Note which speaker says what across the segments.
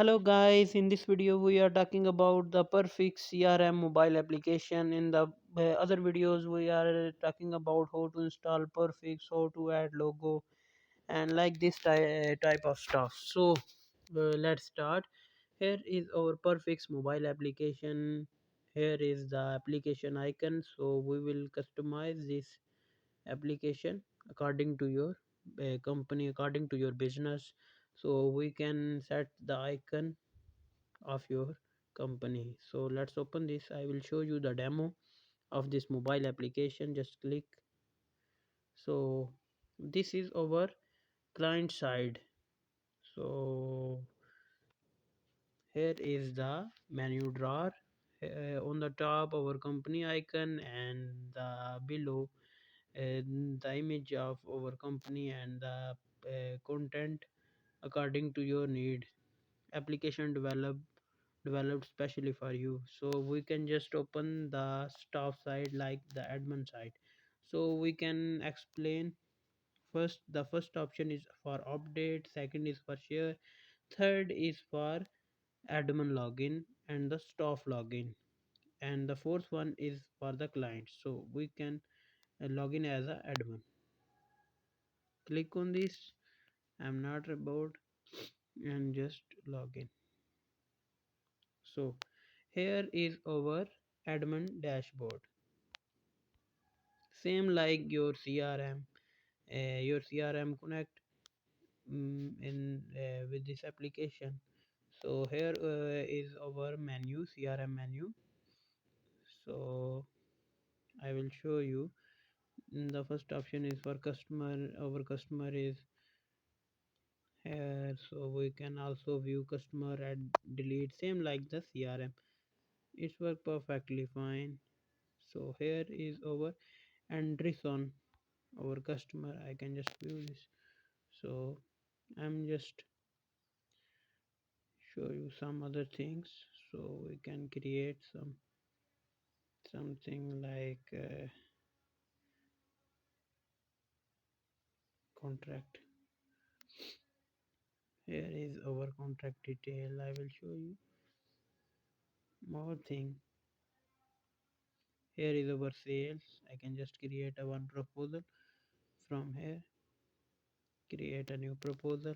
Speaker 1: Hello guys, in this video we are talking about the Perfect CRM mobile application. In the other videos we are talking about how to install Perfect, how to add logo and like this type of stuff. So let's start. Here is our Perfect mobile application. Here is the application icon. So we will customize this application according to your company, according to your business. So we can set the icon of your company. So let's open this. I will show you the demo of this mobile application. Just click. So this is our client side. So here is the menu drawer. On the top our company icon, and the below the image of our company and the content according to your need. Application developed specially for you. So we can just open the staff side like the admin side. So we can explain. First, the first option is for update, second is for share, third is for admin login and the staff login, and the fourth one is for the client. So we can log in as a admin. Click on this. I'm not about, and just log in. So here is our admin dashboard, same like your CRM. Your CRM connect in with this application. So here is our menu, CRM menu. So I will show you. The first option is for customer. Our customer is here, so we can also view customer and delete, same like the CRM. It's work perfectly fine. So here is our entries on our customer. I can just view this. So I'm just show you some other things. So we can create something like contract. Here is our contract detail. I will show you more thing. Here is our sales. I can just create a one proposal from here. Create a new proposal.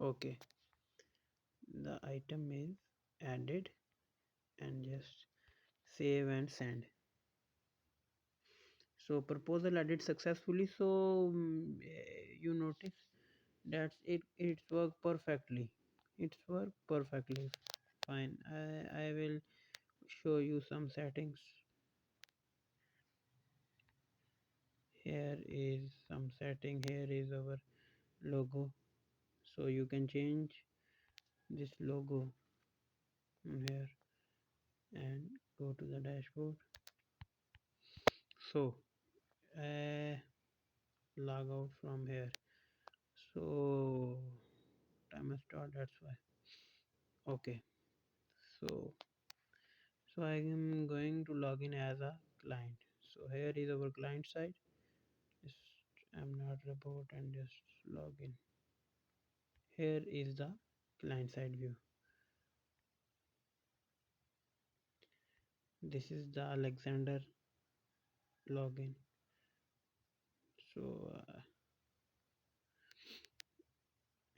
Speaker 1: Okay, the item is added, and just save and send. So proposal added successfully. So you notice that it's worked perfectly. It's worked perfectly fine. I will show you some settings. Here is some setting. Here is our logo. So you can change this logo from here and go to the dashboard. So log out from here. So time has start, that's why. Okay, so I am going to log in as a client. So here is our client side. Just, I'm not robot, and just log in. Here is the client side view. This is the Alexander login. So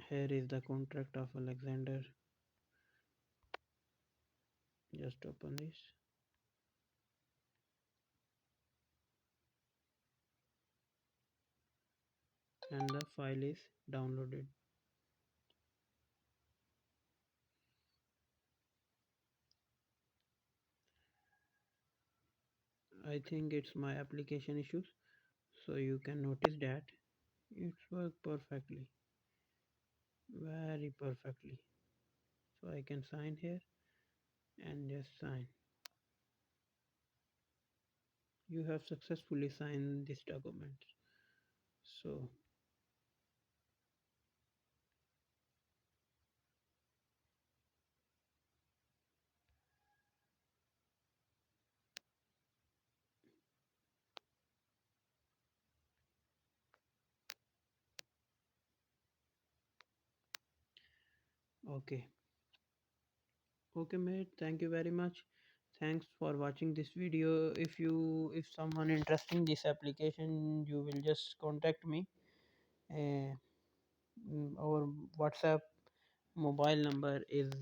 Speaker 1: here is the contract of Alexander. Just open this. And the file is downloaded. I think it's my application issues. So you can notice that it's worked perfectly, very perfectly. So I can sign here and just sign. You have successfully signed this document. So okay. Okay, mate. Thank you very much. Thanks for watching this video. If someone interested in this application, you will just contact me. Uh, our WhatsApp mobile number is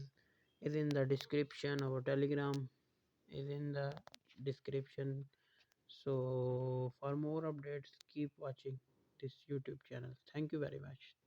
Speaker 1: in the description. Our Telegram is in the description. So for more updates, keep watching this YouTube channel. Thank you very much.